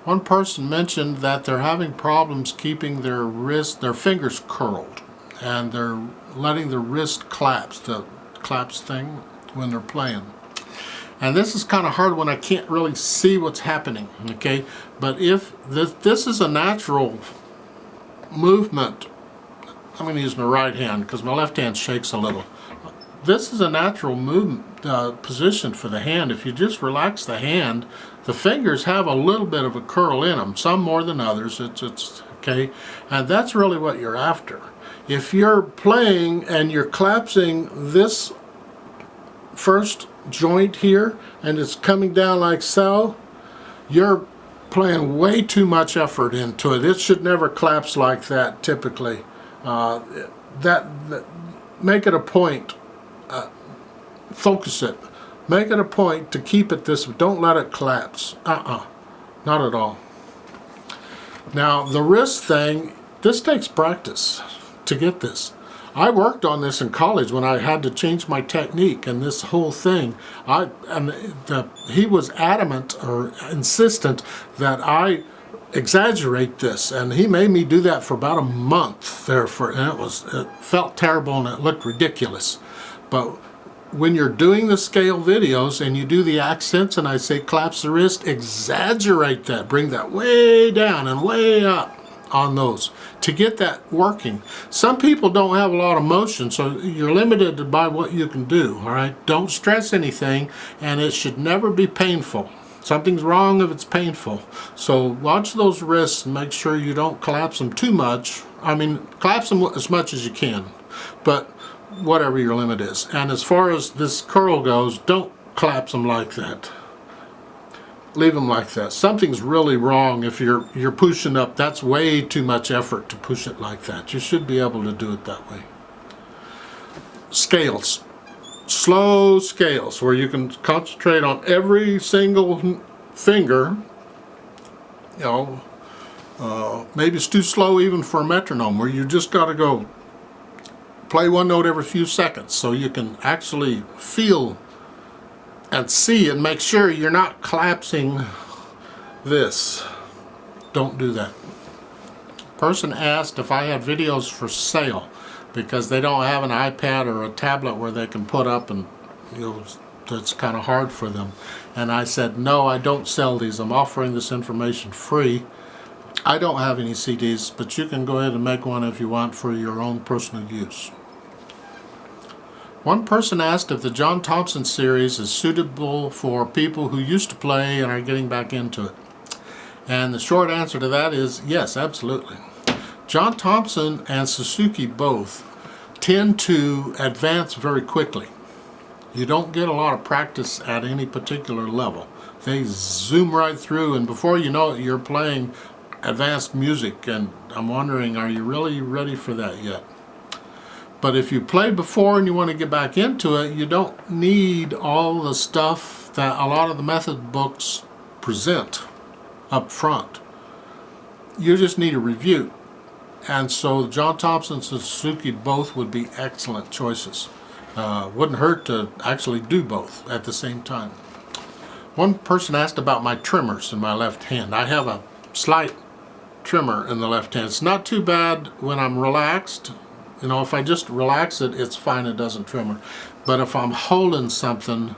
One person mentioned that they're having problems keeping their fingers curled, and they're letting the wrist collapse, the collapse thing, when they're playing. And this is kind of hard when I can't really see what's happening, okay? But if this is a natural movement, I'm going to use my right hand because my left hand shakes a little. This is a natural movement position for the hand. If you just relax the hand, the fingers have a little bit of a curl in them, some more than others. It's okay, and that's really what you're after. If you're playing and you're collapsing this first joint here and it's coming down like so, you're playing way too much effort into it. It should never collapse like that typically. Make it a point. Focus it. Make it a point to keep it this. Don't let it collapse. Not at all. Now the wrist thing, this takes practice to get this. I worked on this in college when I had to change my technique and this whole thing. He was adamant or insistent that I exaggerate this, and he made me do that for about a month there and it felt terrible and it looked ridiculous. But when you're doing the scale videos and you do the accents and I say collapse the wrist, exaggerate that, bring that way down and way up on those to get that working. Some people don't have a lot of motion, so you're limited by what you can do, all right? Don't stress anything, and it should never be painful. Something's wrong if it's painful. So watch those wrists and make sure you don't collapse them too much. I mean, collapse them as much as you can, but whatever your limit is. And as far as this curl goes, don't collapse them like that. Leave them like that. Something's really wrong if you're pushing up. That's way too much effort to push it like that. You should be able to do it that way. Scales. Slow scales where you can concentrate on every single finger. You know, maybe it's too slow even for a metronome, where you just got to go play one note every few seconds so you can actually feel and see and make sure you're not collapsing this. Don't do that. Person asked if I had videos for sale because they don't have an iPad or a tablet where they can put up, and that's kind of hard for them. And I said, no, I don't sell these. I'm offering this information free. I don't have any CDs, but you can go ahead and make one if you want for your own personal use. One person asked if the John Thompson series is suitable for people who used to play and are getting back into it. And the short answer to that is yes, absolutely. John Thompson and Suzuki both tend to advance very quickly. You don't get a lot of practice at any particular level. They zoom right through, and before you know it, you're playing advanced music, and I'm wondering, are you really ready for that yet? But if you played before and you want to get back into it, you don't need all the stuff that a lot of the method books present up front. You just need a review. And so John Thompson and Suzuki both would be excellent choices. Wouldn't hurt to actually do both at the same time. One person asked about my tremors in my left hand. I have a slight tremor in the left hand. It's not too bad when I'm relaxed. You know, if I just relax it, it's fine, it doesn't tremor. But if I'm holding something,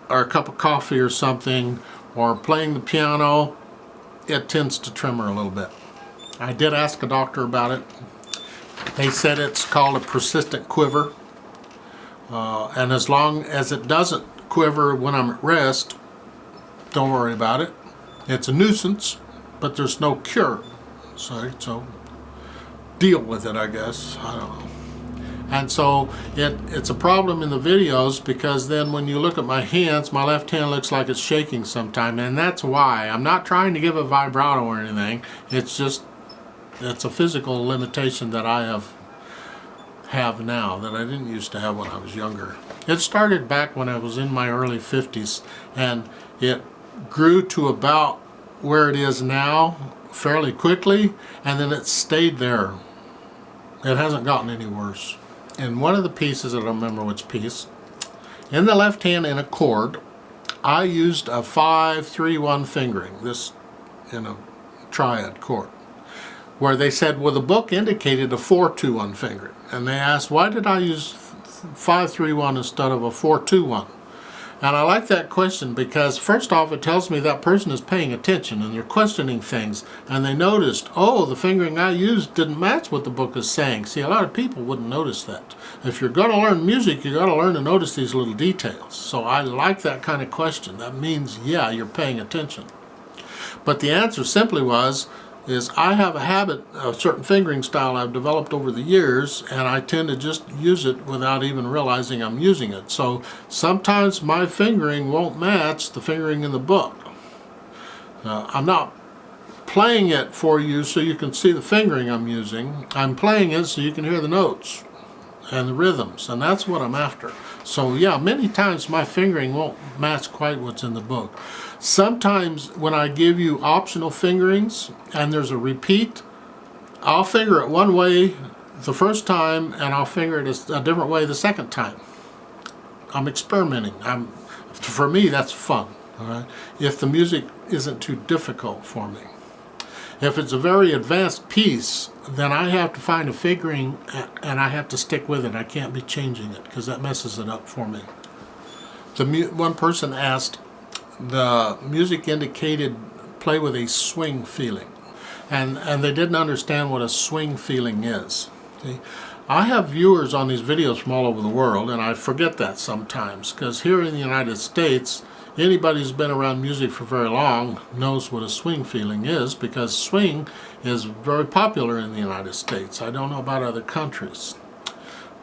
or a cup of coffee or something, or playing the piano, it tends to tremor a little bit. I did ask a doctor about it. They said it's called a persistent quiver. And as long as it doesn't quiver when I'm at rest, don't worry about it. It's a nuisance, but there's no cure. So deal with it, I guess. I don't know. And so it's a problem in the videos, because then when you look at my hands, my left hand looks like it's shaking sometime, and that's why. I'm not trying to give a vibrato or anything. It's just, it's a physical limitation that I have now that I didn't used to have when I was younger. It started back when I was in my early 50s, and it grew to about where it is now fairly quickly, and then it stayed there. It hasn't gotten any worse. In one of the pieces, I don't remember which piece, in the left hand in a chord, I used a 5-3-1 fingering. This in a triad chord, where they said, well, the book indicated a 4-2-1 fingering. And they asked, why did I use 5-3-1 instead of a 4-2-1? And I like that question because, first off, it tells me that person is paying attention and they're questioning things, and they noticed, oh, the fingering I used didn't match what the book is saying. See, a lot of people wouldn't notice that. If you're going to learn music, you got to learn to notice these little details. So I like that kind of question. That means, yeah, you're paying attention. But the answer simply is I have a habit, a certain fingering style I've developed over the years, and I tend to just use it without even realizing I'm using it. So sometimes my fingering won't match the fingering in the book. I'm not playing it for you so you can see the fingering I'm using. I'm playing it so you can hear the notes and the rhythms, and that's what I'm after. So yeah, many times my fingering won't match quite what's in the book. Sometimes when I give you optional fingerings and there's a repeat, I'll finger it one way the first time and I'll finger it a different way the second time. I'm experimenting. For me, that's fun. All right? If the music isn't too difficult for me. If it's a very advanced piece, then I have to find a fingering and I have to stick with it. I can't be changing it because that messes it up for me. One person asked, the music indicated play with a swing feeling, and they didn't understand what a swing feeling is. See? I have viewers on these videos from all over the world, and I forget that sometimes because here in the United States, anybody who's been around music for very long knows what a swing feeling is, because swing is very popular in the United States. I don't know about other countries.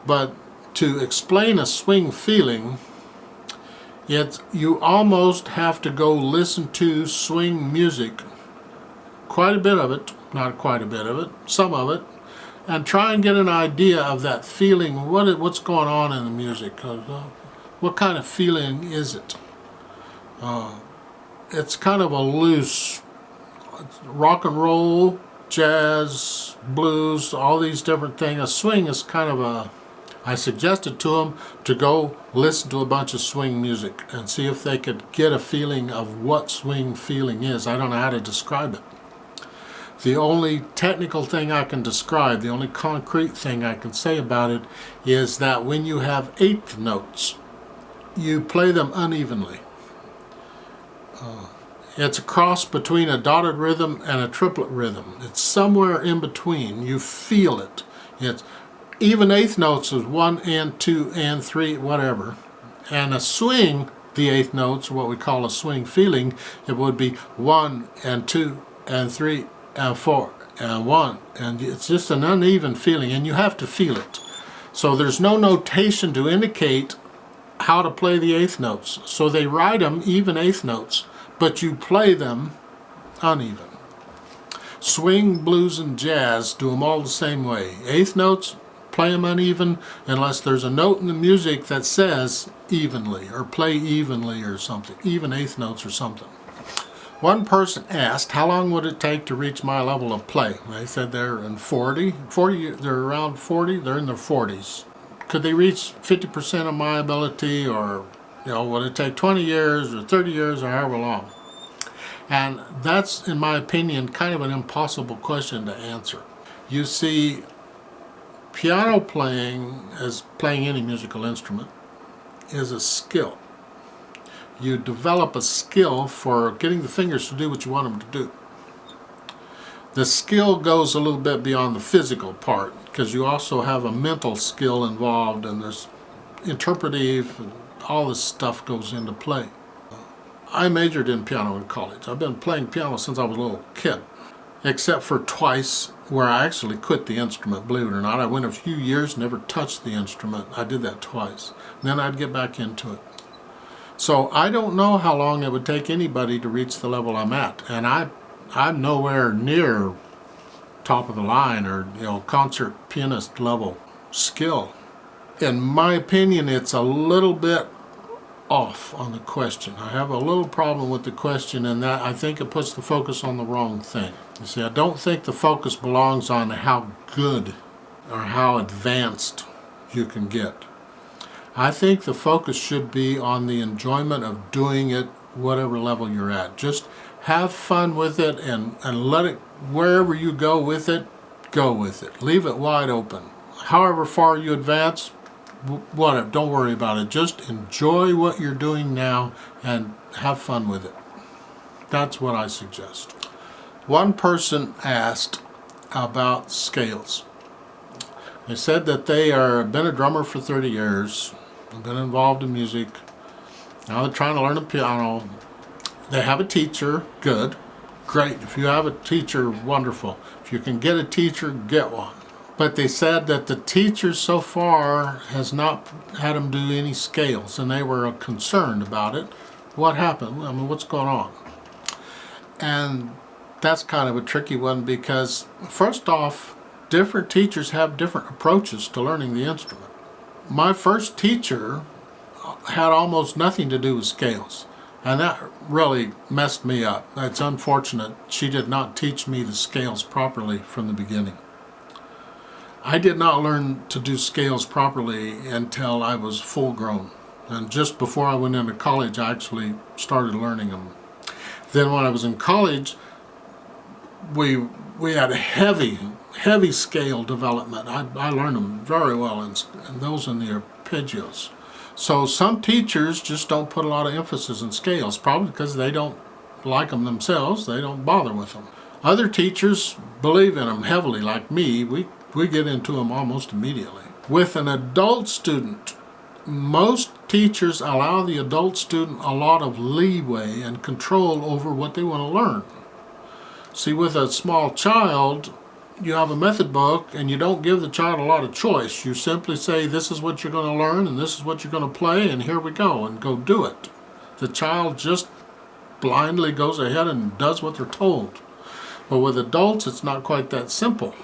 But to explain a swing feeling, you almost have to go listen to swing music, quite a bit of it, not quite a bit of it, some of it, and try and get an idea of that feeling, what's going on in the music, what kind of feeling is it? It's kind of a loose rock and roll, jazz, blues, all these different things. A swing is kind of I suggested to them to go listen to a bunch of swing music and see if they could get a feeling of what swing feeling is. I don't know how to describe it. The only technical thing I can describe, the only concrete thing I can say about it is that when you have eighth notes, you play them unevenly. It's a cross between a dotted rhythm and a triplet rhythm. It's somewhere in between. You feel it. It's even eighth notes is 1 and 2 and 3, whatever. And a swing, the eighth notes, what we call a swing feeling, it would be 1 and 2 and 3 and 4 and 1. And it's just an uneven feeling, and you have to feel it. So there's no notation to indicate how to play the eighth notes. So they write them even eighth notes, but you play them uneven. Swing, blues, and jazz do them all the same way. Eighth notes, play them uneven unless there's a note in the music that says evenly or play evenly or something, even eighth notes or something. One person asked, how long would it take to reach my level of play? They said they're in 40, they're around 40, they're in their 40s. Could they reach 50% of my ability, or would it take 20 years or 30 years or however long? And that's, in my opinion, kind of an impossible question to answer. You see, piano playing, as playing any musical instrument, is a skill. You develop a skill for getting the fingers to do what you want them to do. The skill goes a little bit beyond the physical part, because you also have a mental skill involved, and there's interpretive, and all this stuff goes into play. I majored in piano in college. I've been playing piano since I was a little kid, except for twice where I actually quit the instrument, believe it or not. I went a few years, never touched the instrument. I did that twice. And then I'd get back into it. So I don't know how long it would take anybody to reach the level I'm at. And I'm nowhere near top of the line or concert pianist level skill. In my opinion, it's a little bit off on the question. I have a little problem with the question, in that I think it puts the focus on the wrong thing. You see, I don't think the focus belongs on how good or how advanced you can get. I think the focus should be on the enjoyment of doing it, whatever level you're at. Just Have fun with it and let it, wherever you go with it, go with it. Leave it wide open. However far you advance, whatever, don't worry about it. Just enjoy what you're doing now and have fun with it. That's what I suggest. One person asked about scales. They said that they are been a drummer for 30 years, been involved in music. Now they're trying to learn the piano. They have a teacher, good, great. If you have a teacher, wonderful. If you can get a teacher, get one. But they said that the teacher so far has not had them do any scales, and they were concerned about it. What happened? I mean, what's going on? And that's kind of a tricky one because, first off, different teachers have different approaches to learning the instrument. My first teacher had almost nothing to do with scales, and that really messed me up. It's unfortunate she did not teach me the scales properly from the beginning. I did not learn to do scales properly until I was full grown, and just before I went into college I actually started learning them. Then when I was in college, we had a heavy scale development. I learned them very well, and those in the arpeggios. So some teachers just don't put a lot of emphasis in scales, probably because they don't like them themselves. They don't bother with them. Other teachers believe in them heavily, like me. We get into them almost immediately. With an adult student, most teachers allow the adult student a lot of leeway and control over what they want to learn. See, with a small child, you have a method book and you don't give the child a lot of choice. You simply say, this is what you're going to learn and this is what you're going to play, and here we go, and go do it. The child just blindly goes ahead and does what they're told. But with adults, it's not quite that simple.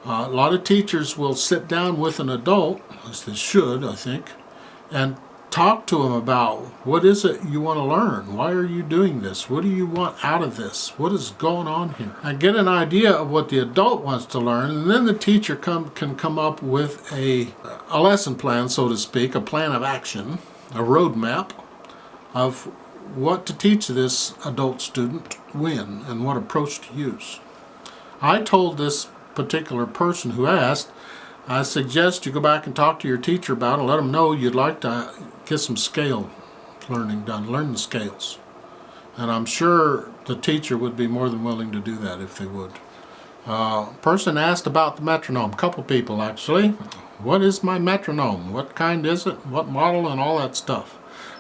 A lot of teachers will sit down with an adult, as they should, I think, and talk to them about what is it you want to learn? Why are you doing this? What do you want out of this? What is going on here? And get an idea of what the adult wants to learn, and then the teacher can come up with a lesson plan, so to speak, a plan of action, a roadmap of what to teach this adult student when and what approach to use. I told this particular person who asked, I suggest you go back and talk to your teacher about it and let them know you'd like to get some scale learning done, learn the scales. And I'm sure the teacher would be more than willing to do that if they would. Person asked about the metronome, a couple people actually. What is my metronome? What kind is it? What model? And all that stuff.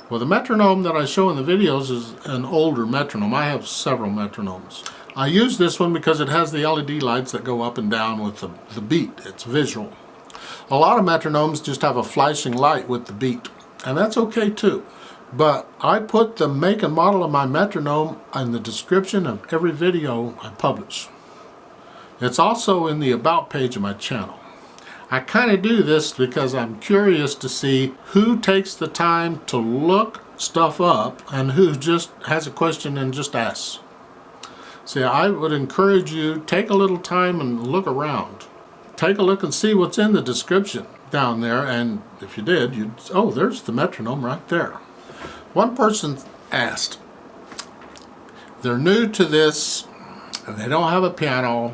Well, the metronome that I show in the videos is an older metronome. I have several metronomes. I use this one because it has the LED lights that go up and down with the beat. It's visual. A lot of metronomes just have a flashing light with the beat, and that's okay too. But I put the make and model of my metronome in the description of every video I publish. It's also in the About page of my channel. I kind of do this because I'm curious to see who takes the time to look stuff up and who just has a question and just asks. See, I would encourage you, take a little time and look around. Take a look and see what's in the description down there, and if you did, oh, there's the metronome right there. One person asked, they're new to this, and they don't have a piano.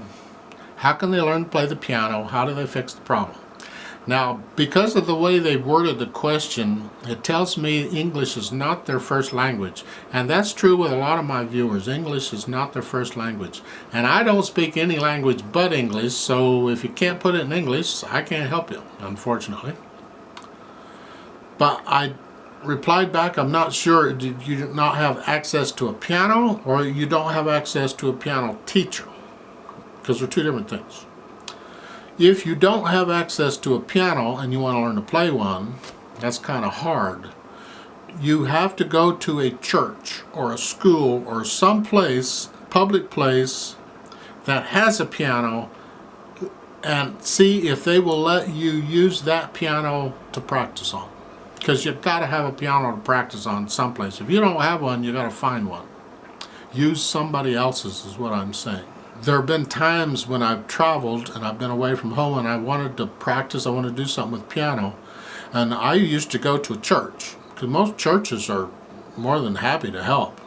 How can they learn to play the piano? How do they fix the problem? Now, because of the way they worded the question, it tells me English is not their first language. And that's true with a lot of my viewers. English is not their first language. And I don't speak any language but English, so if you can't put it in English, I can't help you, unfortunately. But I replied back, I'm not sure, did you not have access to a piano, or you don't have access to a piano teacher? Because they're two different things. If you don't have access to a piano and you want to learn to play one, that's kind of hard. You have to go to a church or a school or some place, public place, that has a piano and see if they will let you use that piano to practice on. Because you've got to have a piano to practice on someplace. If you don't have one, you've got to find one. Use somebody else's is what I'm saying. There have been times when I've traveled and I've been away from home and I wanted to practice, I wanted to do something with piano, and I used to go to a church, because most churches are more than happy to help.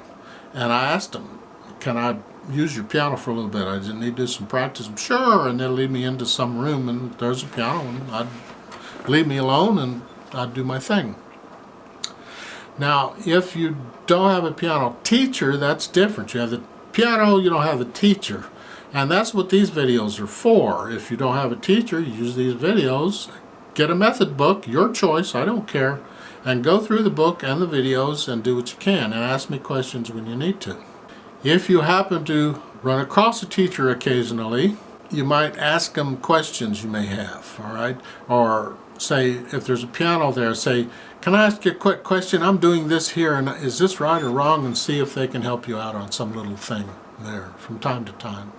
And I asked them, can I use your piano for a little bit? I just need to do some practice. Sure. And they'll lead me into some room and there's a piano, and I'd leave me alone and I'd do my thing. Now, if you don't have a piano teacher, that's different. You have the piano, you don't have the teacher. And that's what these videos are for. If you don't have a teacher, use these videos. Get a method book, your choice, I don't care. And go through the book and the videos and do what you can. And ask me questions when you need to. If you happen to run across a teacher occasionally, you might ask them questions you may have, all right? Or say, if there's a piano there, say, can I ask you a quick question? I'm doing this here, and is this right or wrong? And see if they can help you out on some little thing there from time to time.